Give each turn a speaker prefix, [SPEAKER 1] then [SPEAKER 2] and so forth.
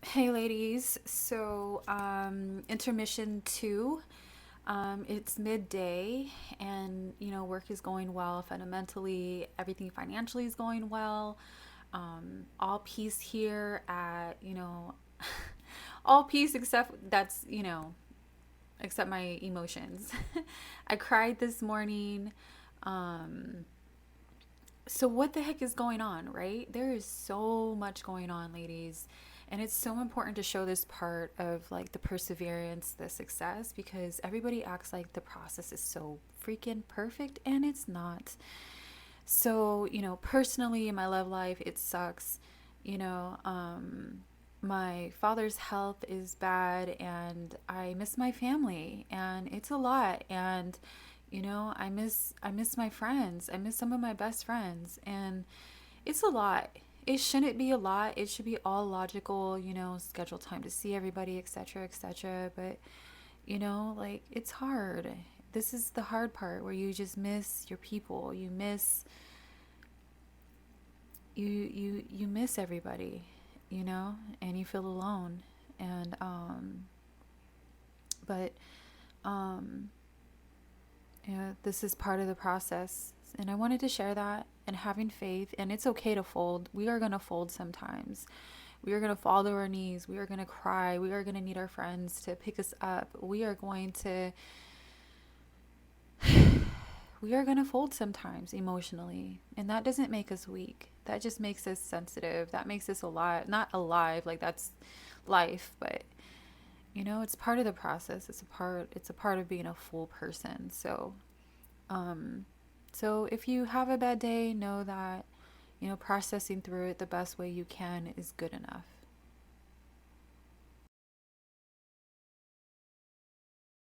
[SPEAKER 1] Hey ladies, so intermission two. It's midday, and work is going well fundamentally. Everything financially is going well. All peace here at all peace except except my emotions. I cried this morning. Um, so what the heck is going on, right? There is so much going on, ladies. And it's so important to show this part of like the perseverance, the success, because everybody acts like the process is so freaking perfect and it's not. So, personally in my love life, it sucks. You know, my father's health is bad and I miss my family and it's a lot. And I miss my friends. I miss some of my best friends and it's a lot. It shouldn't be a lot. It should be all logical, schedule time to see everybody, etc., etc. But, like it's hard. This is the hard part where you just miss your people. You miss everybody, and you feel alone. And but um yeah, this is part of the process. And I wanted to share that and having faith. And it's okay to fold. We are going to fold sometimes. We are going to fall to our knees. We are going to cry. We are going to need our friends to pick us up. We are going to fold sometimes emotionally. And that doesn't make us weak. That just makes us sensitive. That makes us alive. Not alive, like that's life, but it's part of the process. It's a part of being a full person. Um, so if you have a bad day, know that, processing through it the best way you can is good enough.